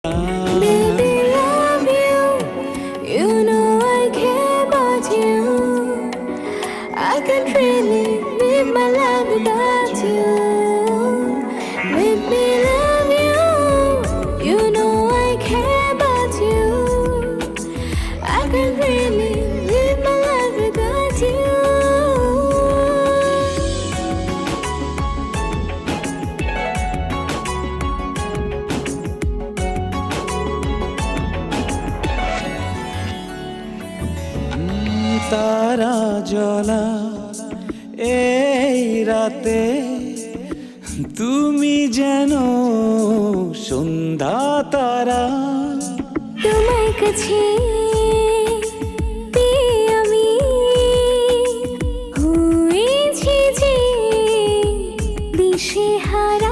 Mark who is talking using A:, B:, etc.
A: Baby, love you. You know I care about you. I can't really live my life without you. Make me love you. You know I care about you. I can't really live my life without you.
B: তারা জ্বলা এই রাতে তুমি যেন সন্ধ্যা তারা।
A: তোমার কাছে পেয়ে আমি হয়েছি যে দিশেহারা।